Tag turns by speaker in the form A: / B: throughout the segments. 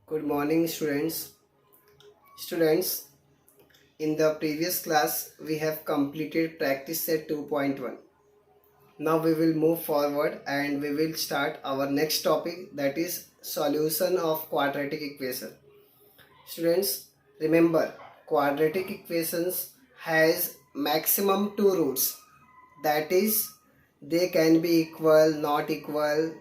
A: Good morning, students. Students, in the previous class, we have completed practice set 2.1. Now we will move forward and we will start our next topic, that is solution of quadratic equation. Students, remember quadratic equations has maximum two roots. That is, they can be equal, not equal,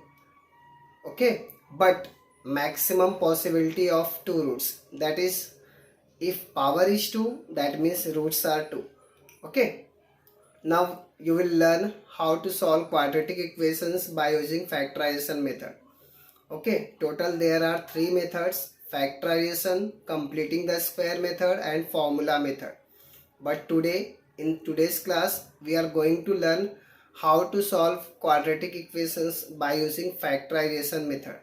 A: okay, but maximum possibility of two roots. That is, if power is 2, that means roots are 2. Okay, now you will learn how to solve quadratic equations by using factorization method. Okay, total there are 3 methods: factorization, completing the square method, and formula method. But today, in today's class, we are going to learn how to solve quadratic equations by using factorization method.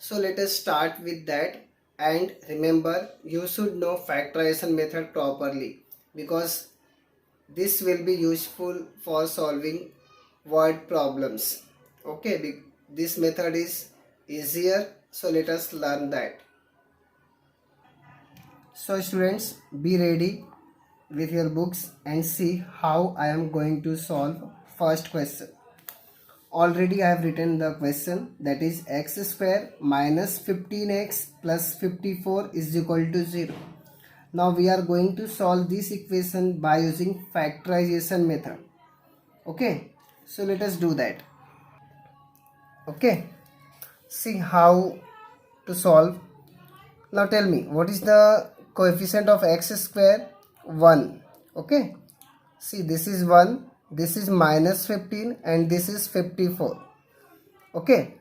A: So let us start with that, and remember you should know factorization method properly because this will be useful for solving word problems. Okay, this method is easier, so let us learn that. So students, be ready with your books and see how I am going to solve first question. Already I have written the question, that is x square minus 15x plus 54 is equal to 0. Now we are going to solve this equation by using factorization method. Okay, so let us do that. Okay, see how to solve. Now tell me, what is the coefficient of x square? 1. Okay, see, this is 1, this is minus 15, and this is 54. Okay,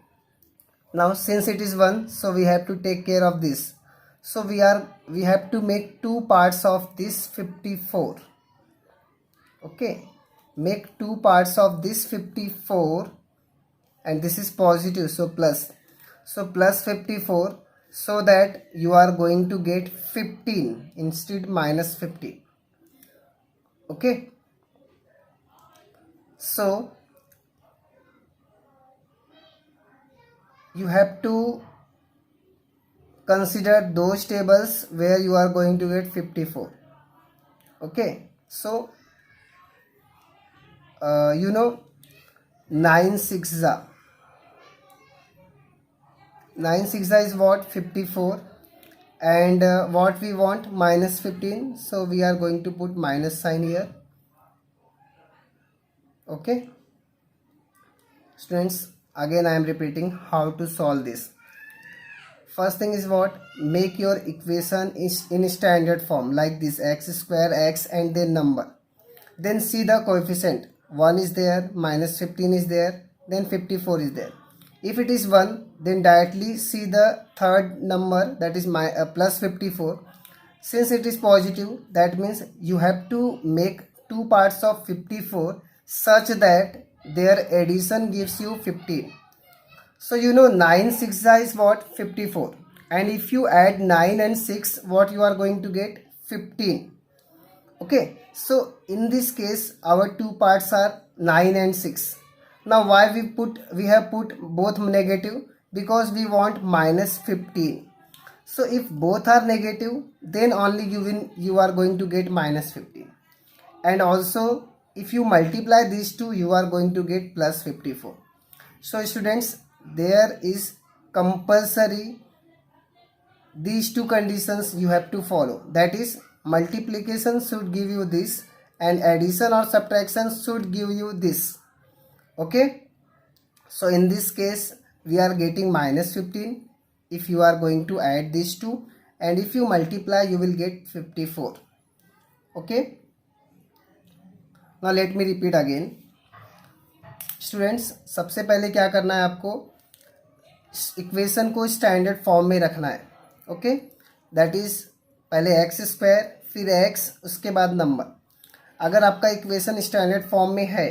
A: now since it is 1, so we have to take care of this. So we have to make two parts of this 54. Okay, make two parts of this 54, and this is positive, so plus. So plus 54, so that you are going to get 15 instead minus 50. Okay, so you have to consider those tables where you are going to get 54. Okay, so you know 9 6 9 6 is what? 54. And what we want? Minus 15. So we are going to put minus sign here. Okay, students, again I am repeating how to solve this. First thing is what? Make your equation is in standard form like this: x square x and then number. Then see the coefficient. 1 is there, minus 15 is there, then 54 is there. If it is 1, then directly see the third number, that is my plus 54. Since it is positive, that means you have to make two parts of 54 such that their addition gives you 15. So you know 9 6 is what? 54. And if you add 9 and 6, what you are going to get? 15. Okay, so in this case our two parts are 9 and 6. Now why we have put both negative? Because we want minus 15. So if both are negative, then only you are going to get minus 15. And also if you multiply these two, you are going to get plus 54. So students, there is compulsory these two conditions you have to follow. That is, multiplication should give you this and addition or subtraction should give you this. Okay, so in this case we are getting minus 15 if you are going to add these two, and if you multiply you will get 54. Okay, now let me repeat again. Students, सबसे पहले क्या करना है आपको? Equation को standard form में रखना है. ओके, दैट इज पहले एक्स स्क्वायर, फिर एक्स, उसके बाद नंबर. अगर आपका इक्वेशन स्टैंडर्ड फॉर्म में है,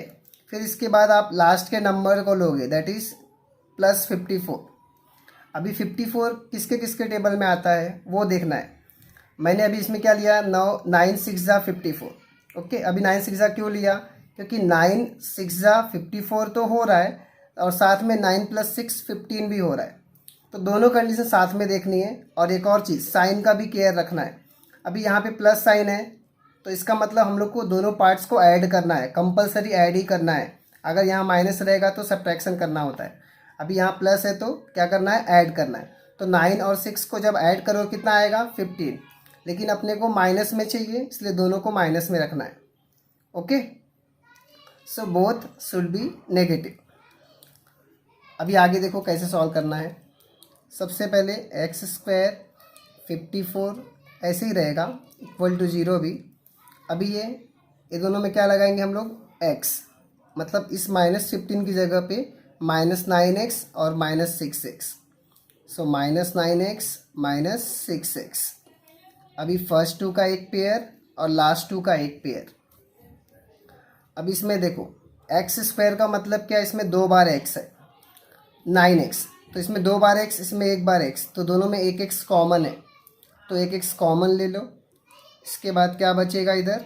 A: फिर इसके बाद आप लास्ट के नंबर को लोगे, दैट इज प्लस 54. अभी 54 किसके किसके टेबल में आता है वो देखना है. मैंने अभी इसमें क्या लिया? 9 6 54. ओके, अभी 9 6 क्यों लिया? क्योंकि 9 6 54 तो हो रहा है और साथ में 9 + 6 15 भी हो रहा है. तो दोनों कंडीशन साथ में देखनी है। और एक और चीज़, साइन का भी केयर रखना है। अभी यहाँ पे प्लस साइन है तो इसका मतलब हम लोग को दोनों पार्ट्स को ऐड करना है, कंपलसरी ऐड ही करना है। अगर यहाँ माइनस रहेगा तो सब्ट्रैक्शन करना होता है। अभी यहाँ प्लस है तो क्या करना है, ऐड करना है। तो 9 और 6 को जब ऐड करो कितना आएगा, 15। लेकिन अपने को माइनस में चाहिए, इसलिए दोनों को माइनस में रखना है। Okay, so both should be negative. अभी आगे देखो कैसे सॉल्व करना है। सबसे पहले x² 54 ऐसे ही रहेगा इक्वल टू 0 भी। अभी ये दोनों में क्या लगाएंगे हम लोग, x, मतलब इस -15 की जगह पे -9x और -6x। सो -9x -6x। अभी फर्स्ट 2 का एक पेयर और लास्ट 2 का एक पेयर। अब इसमें देखो x² का मतलब क्या है, इसमें 2 बार x है, 9x, तो इसमें 2 बार x, इसमें 1 बार x, तो दोनों में एक x कॉमन है, तो एक x कॉमन ले लो। इसके बाद क्या बचेगा, इधर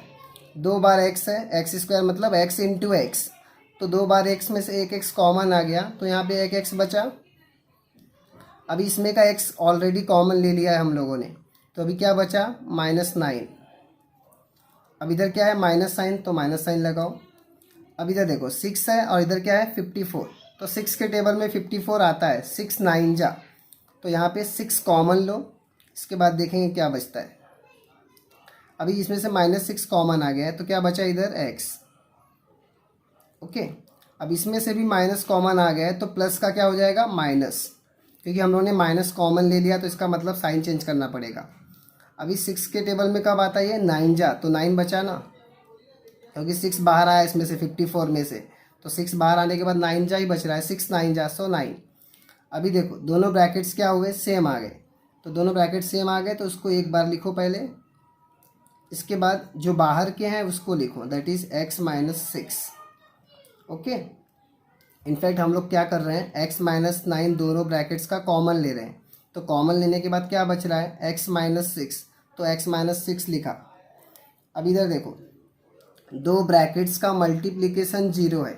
A: 2 बार x है, x² मतलब x इंटू एक्स, तो 2 बार x में से एक x कॉमन आ गया, तो यहाँ पे एक x बचा। अभी इसमें का x ऑलरेडी कॉमन ले लिया है हम लोगों ने, तो अभी क्या बचा, -9। अब इधर क्या है, माइनस साइन, तो माइनस साइन लगाओ। अब इधर देखो 6 है और इधर क्या है 54, तो 6 के टेबल में 54 आता है, 6 9 जा, तो यहाँ पे 6 कॉमन लो। इसके बाद देखेंगे क्या बचता है। अभी इसमें से -6 कॉमन आ गया है, तो क्या बचा इधर x। ओके, अब इसमें से भी माइनस कॉमन आ गया है, तो प्लस का क्या हो जाएगा, माइनस, क्योंकि हम लोगों ने माइनस कॉमन ले लिया, तो इसका मतलब साइन चेंज करना पड़ेगा। अभी 6 के टेबल में कब आता है, ये 9 जा, तो 9 बचा ना, क्योंकि 6 बाहर आया इसमें से 54 में से, तो 6 बाहर आने के बाद 9 जा ही बच रहा है, 6 9 जा, सो 9। अभी देखो दोनों ब्रैकेट्स क्या हुए, सेम आ गए, तो दोनों ब्रैकेट सेम आ गए, तो उसको एक बार लिखो पहले। इसके बाद जो बाहर के हैं उसको लिखो, that is x -6। Okay, in fact हम लोग क्या कर रहे हैं, x -9 दोनों ब्रैकेट्स का कॉमन ले रहे हैं, तो कॉमन लेने के बाद क्या बच रहा है, x -6, तो x -6 लिखा। अब इधर देखो दो ब्रैकेट्स का मल्टीप्लिकेशन 0 है,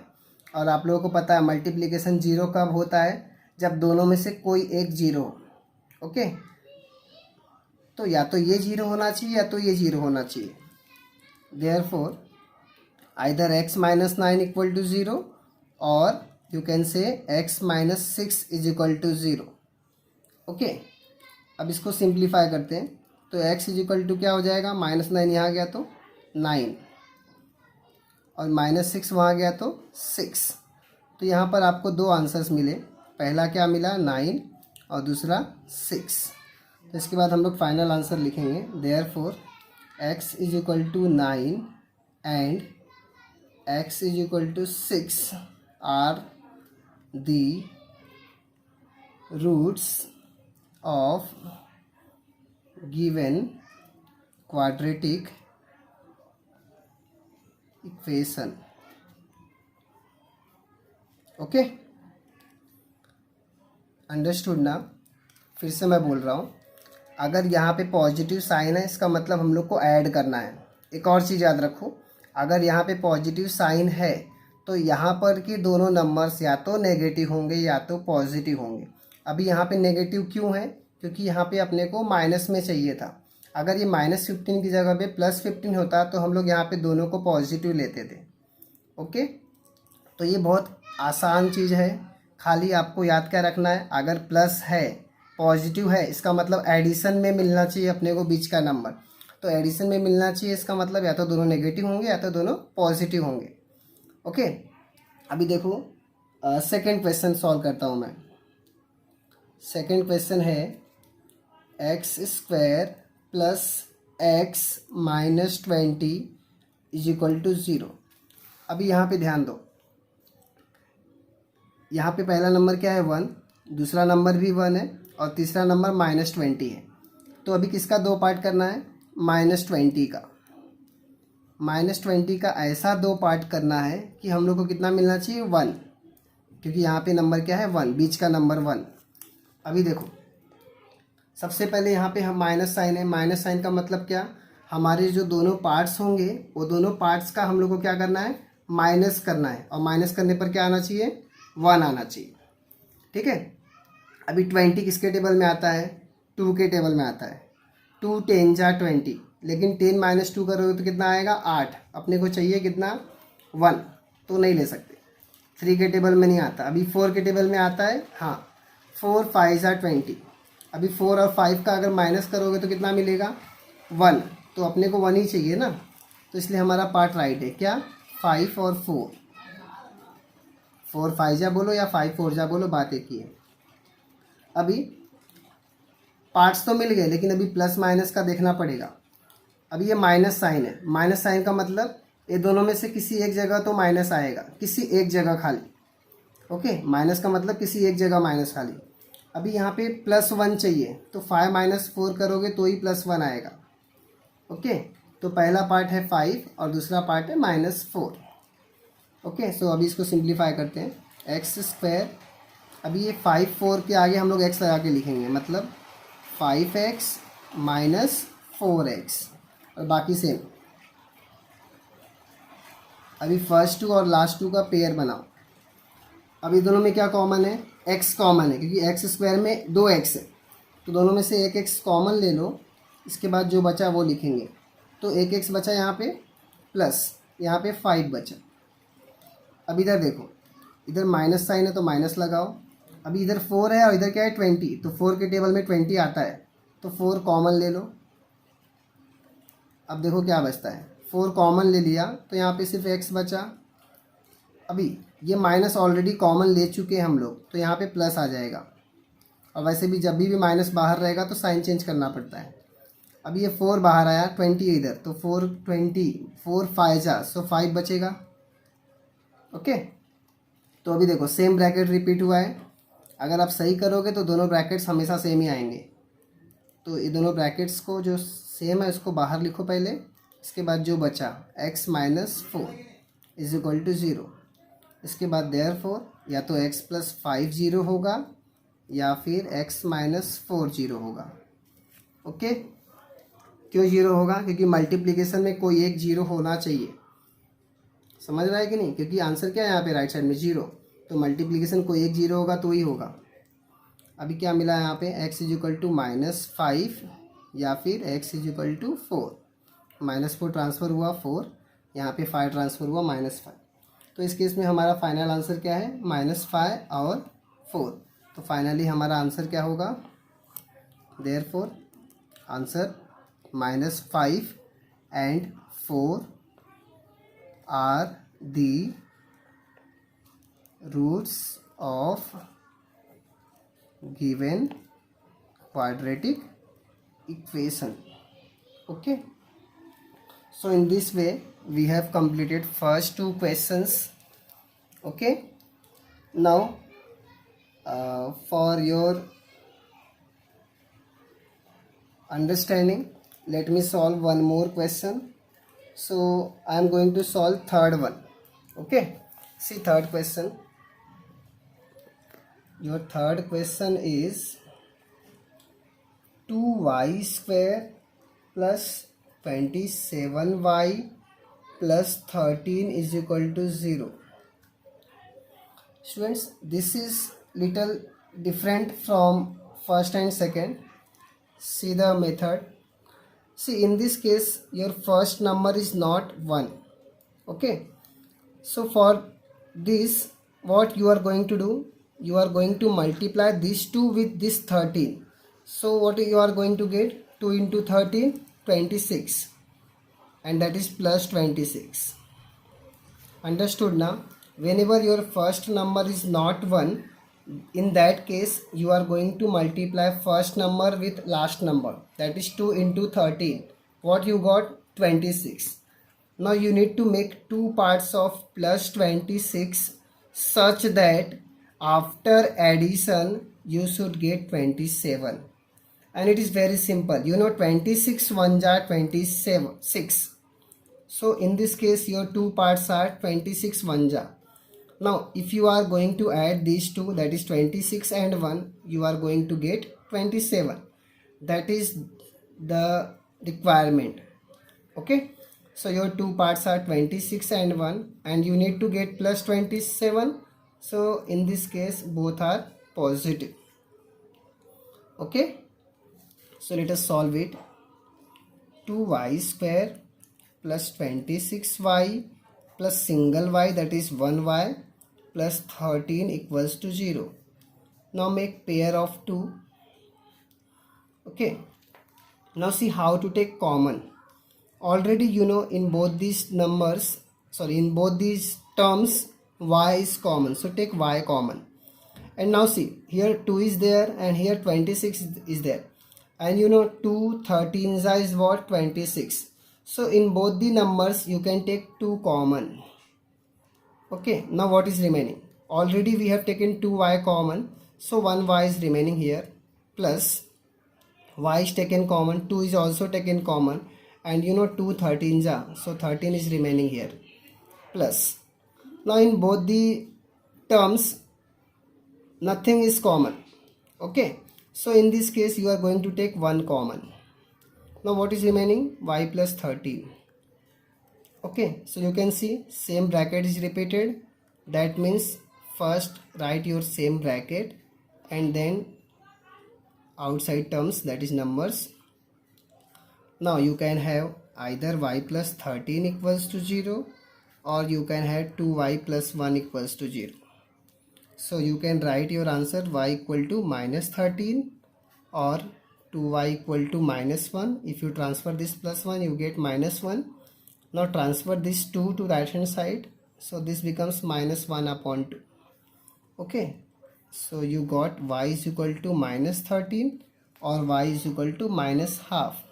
A: और आप लोगों को पता है मल्टीप्लिकेशन 0 कब होता है, जब दोनों में से कोई एक 0 हो। ओके, तो या तो ये 0 होना चाहिए या तो ये 0 होना चाहिए। Therefore either x -9 equal to 0 और you can say x -6 is equal to 0। Okay, अब इसको सिंप्लीफाई करते हैं, तो x इज इक्वल टू क्या हो जाएगा, -9 यहाँ गया तो 9 और -6 वहाँ गया तो 6। तो यहाँ पर आपको दो आंसर्स मिले, पहला क्या मिला 9 और दूसरा 6। तो इसके बाद हम लोग फाइनल आंसर लिखेंगे, therefore x is equal to 9 and x is equal to 6 are the roots of given quadratic equation. Okay, understood ना। फिर से मैं बोल रहा हूँ, अगर यहाँ पे पॉजिटिव साइन है इसका मतलब हम लोग को ऐड करना है। एक और चीज़ याद रखो, अगर यहाँ पे पॉजिटिव साइन है तो यहाँ पर के दोनों नंबर्स या तो नेगेटिव होंगे या तो पॉजिटिव होंगे। अभी यहाँ पे नेगेटिव क्यों है, क्योंकि यहाँ पे अपने को माइनस में चाहिए था। अगर ये -15 की जगह पे +15 होता तो हम लोग यहाँ पे दोनों को पॉजिटिव लेते थे। ओके, तो ये बहुत आसान चीज़ है, खाली आपको याद क्या रखना है, अगर प्लस है पॉजिटिव है इसका मतलब एडिशन में मिलना चाहिए अपने को बीच का नंबर, तो एडिशन में मिलना चाहिए, इसका मतलब या तो दोनों नेगेटिव होंगे या तो दोनों पॉजिटिव होंगे। ओके, अभी देखो सेकंड क्वेश्चन सॉल्व करता हूँ मैं। सेकंड क्वेश्चन है x² + x - 20 is equal to 0। अभी यहाँ पे ध्यान दो, यहाँ पे पहला नंबर क्या है 1, दूसरा नंबर भी 1 है और तीसरा नंबर -20 है। तो अभी किसका दो पार्ट करना है, -20 का। -20 का ऐसा दो पार्ट करना है कि हम लोग को कितना मिलना चाहिए 1, क्योंकि यहाँ पे नंबर क्या है 1, बीच का नंबर 1। अभी देखो सबसे पहले यहाँ पे हम माइनस साइन है, माइनस साइन का मतलब क्या, हमारे जो दोनों पार्ट्स होंगे वो दोनों पार्ट्स का हम लोग को क्या करना है, माइनस करना है, और माइनस करने पर क्या आना चाहिए 1 आना चाहिए। ठीक है, अभी 20 किसके टेबल में आता है, 2 के टेबल में आता है। 2 10 जा 20, लेकिन 10 माइनस 2 करोगे तो कितना आएगा 8। अपने को चाहिए कितना 1, तो नहीं ले सकते। 3 के टेबल में नहीं आता। अभी 4 के टेबल में आता है, हाँ 4 5 जा 20। अभी 4 और 5 का अगर माइनस करोगे तो कितना मिलेगा 1, तो अपने को 1 ही चाहिए ना, तो इसलिए हमारा पार्ट राइट है। क्या 5 और 4, 4 5 जा बोलो या 5 4 जा बोलो, बात एक ही है। अभी पार्ट्स तो मिल गए, लेकिन अभी प्लस माइनस का देखना पड़ेगा। अभी ये माइनस साइन है, माइनस साइन का मतलब ये दोनों में से किसी एक जगह तो माइनस आएगा, किसी एक जगह खाली। ओके, माइनस का मतलब किसी एक जगह माइनस खाली। अभी यहाँ पे +1 चाहिए, तो 5 माइनस 4 करोगे तो ही +1 आएगा। ओके, तो पहला पार्ट है 5 और दूसरा पार्ट है -4। ओके, सो अभी इसको सिंप्लीफाई करते हैं। x², अभी ये 5 4 के आगे हम लोग x लगा के लिखेंगे, मतलब 5x माइनस 4x, और बाकी सेम। अभी फर्स्ट 2 और लास्ट 2 का पेयर बनाओ। अभी दोनों में क्या कॉमन है, x कॉमन है, क्योंकि x² में 2x है, तो दोनों में से एक x कॉमन ले लो। इसके बाद जो बचा वो लिखेंगे, तो एक x बचा यहाँ पे, प्लस यहाँ पे 5 बचा। अब इधर देखो, इधर माइनस साइन है तो माइनस लगाओ। अभी इधर 4 है और इधर क्या है 20, तो 4 के टेबल में 20 आता है, तो 4 कॉमन ले लो। अब देखो क्या बचता है, 4 कॉमन ले लिया तो यहाँ पे सिर्फ x बचा। अभी ये माइनस ऑलरेडी कॉमन ले चुके हैं हम लोग, तो यहाँ पे प्लस आ जाएगा। और वैसे भी जब भी माइनस बाहर रहेगा तो साइन चेंज करना पड़ता है। अभी ये 4 बाहर आया, 20 इधर, तो 4 20, 4 5 जा, सो 5 बचेगा। ओके, तो अभी देखो सेम ब्रैकेट रिपीट हुआ है। अगर आप सही करोगे तो दोनों ब्रैकेट्स हमेशा सेम ही आएंगे। तो ये दोनों ब्रैकेट्स को जो सेम है उसको बाहर लिखो पहले, इसके बाद जो बचा x minus 4 is equal to 0। इसके बाद देयरफॉर या तो x प्लस 5 0 होगा या फिर x माइनस 4 0 होगा। ओके, क्यों 0 होगा, क्योंकि मल्टीप्लिकेशन में कोई एक 0 होना चाहिए। समझ रहा है कि नहीं, क्योंकि आंसर क्या है यहाँ पे राइट साइड में 0, तो मल्टीप्लिकेशन कोई एक 0 होगा तो ही होगा। अभी क्या मिला यहाँ पे, x इज इक्वल टू -5 या फिर x is equal to 4। -4 transfer हुआ 4, यहाँ पे 5 ट्रांसफ़र हुआ -5। तो इस केस में हमारा फाइनल आंसर क्या है, -5 और 4। तो फाइनली हमारा आंसर क्या होगा, therefore answer -5 and 4 are the roots of given quadratic equation. Okay, so in this way we have completed first 2 questions. Okay, now for your understanding, let me solve one more question. So I am going to solve third one. Okay, see third question. Your third question is 2y square plus 27y plus 13 is equal to 0. Students, this is little different from first and second. See the method. See, in this case your first number is not 1. Okay, so for this what you are going to do, you are going to multiply this 2 with this 13. So what you are going to get, 2 into 13 26, and that is plus 26. Understood now? Whenever your first number is not 1, in that case you are going to multiply first number with last number, that is 2 into 13. What you got, 26. Now you need to make two parts of plus 26 such that after addition you should get 27. And it is very simple, you know 26 1 ja 26. So in this case your two parts are 26 1 ja. Now if you are going to add these two, that is 26 and 1, you are going to get 27. That is the requirement. Okay, so your two parts are 26 and 1 and you need to get plus 27. So in this case both are positive. Okay, so let us solve it. 2y square plus 26y plus single y, that is 1y, plus 13 equals to 0. Now make pair of 2. Okay, now see how to take common. Already you know in both these numbers, sorry, in both these terms y is common, so take y common. And now see, here 2 is there and here 26 is there, and you know 2 13s is what, 26. So in both the numbers you can take 2 common. Okay, now what is remaining? Already we have taken 2y common, so 1y is remaining here, plus y is taken common, 2 is also taken common, and you know 2 13s are, so 13 is remaining here, plus. Now in both the terms nothing is common. Okay, so in this case you are going to take 1 common. Now what is remaining? Y plus 13. Okay, so you can see same bracket is repeated. That means first write your same bracket and then outside terms, that is numbers. Now you can have either y plus 13 equals to 0, or you can have 2y plus 1 equals to 0. So you can write your answer y equal to minus 13 or 2y equal to minus 1. If you transfer this plus 1, you get minus 1. Now transfer this 2 to right hand side, so this becomes minus 1 upon 2. Okay, so you got y is equal to minus 13 or y is equal to minus half.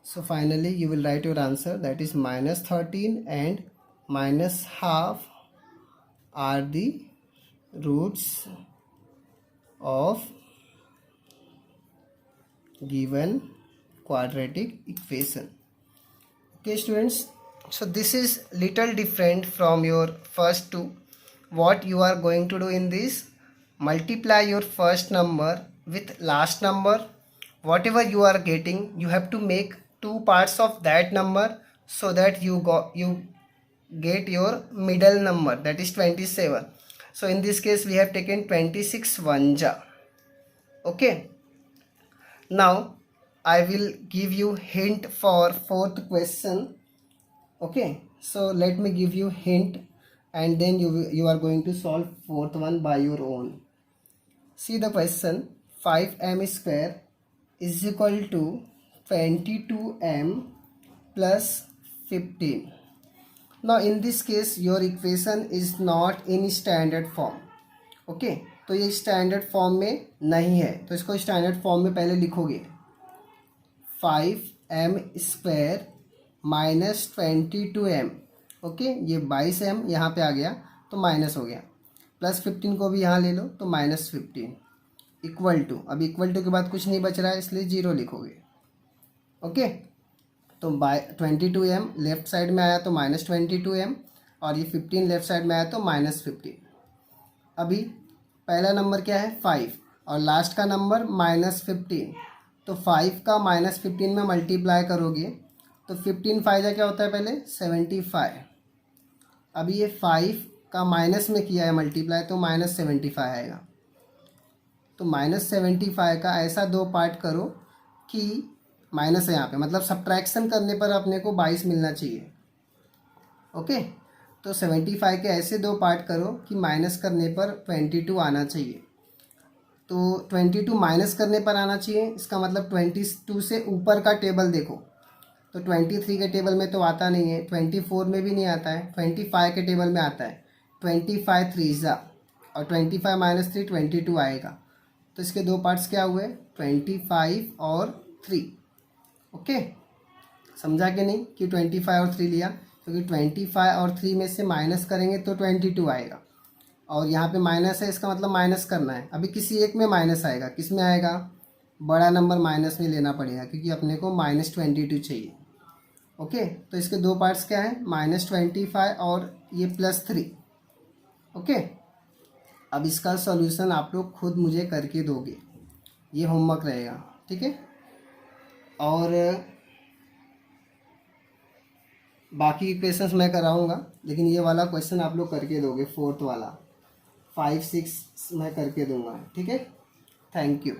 A: So finally you will write your answer, that is minus 13 and minus half are the roots of given quadratic equation. Okay students, so this is little different from your first two. What you are going to do in this, multiply your first number with last number. Whatever you are getting, you have to make two parts of that number, so that you get your middle number, that is 27. So in this case we have taken 26 1ja. Okay, now I will give you hint for fourth question. Okay, so let me give you hint and then you are going to solve fourth one by your own. See the question, 5m square is equal to 22m plus 15. Now in this case your equation is not in standard form. Okay, तो ये standard form में नहीं है, तो इसको standard form में पहले लिखोगे 5m square minus 22m. Okay, ये 22m यहाँ पे आ गया तो माइनस हो गया, प्लस 15 को भी यहाँ ले लो तो माइनस 15 इक्वल टू, अब इक्वल टू के बाद कुछ नहीं बच रहा है इसलिए 0 लिखोगे. ओके, तो बाय 22m लेफ्ट साइड में आया तो माइनस 22m और ये 15 लेफ्ट साइड में आया तो माइनस 15. अभी पहला नंबर क्या है 5 और लास्ट का नंबर माइनस 15, तो 5 का माइनस 15 में मल्टीप्लाई करोगे तो 15 फाइव क्या होता है पहले 75. अभी ये 5 का माइनस में किया है मल्टीप्लाई तो माइनस 75 आएगा. तो माइनस 75 का ऐसा दो पार्ट करो कि माइनस है यहाँ पे, मतलब सब्ट्रैक्शन करने पर अपने को 22 मिलना चाहिए. ओके, तो 75 के ऐसे दो पार्ट करो कि माइनस करने पर 22 आना चाहिए. तो 22 माइनस करने पर आना चाहिए, इसका मतलब 22 से ऊपर का टेबल देखो तो 23 के टेबल में तो आता नहीं है, 24 में भी नहीं आता है, 25 के टेबल में आता है. 25 3 और 25 माइनस 3 22 आएगा. तो इसके दो पार्ट्स क्या हुए 25 और 3. ओके, समझा कि नहीं कि 25 और 3 लिया, क्योंकि 25 और 3 में से माइनस करेंगे तो 22 आएगा और यहाँ पे माइनस है, इसका मतलब माइनस करना है. अभी किसी एक में माइनस आएगा, किस में आएगा, बड़ा नंबर माइनस में लेना पड़ेगा क्योंकि अपने को माइनस 22 चाहिए. ओके, तो इसके दो पार्ट्स क्या है माइनस 25 और ये प्लस 3. ओके, अब इसका सॉल्यूशन आप लोग खुद मुझे करके दोगे, ये होमवर्क रहेगा. ठीक है, और बाकी क्वेश्चंस मैं कराऊंगा, लेकिन ये वाला क्वेश्चन आप लोग करके दोगे, फोर्थ वाला 5 6 मैं करके दूंगा. ठीक है, थैंक यू.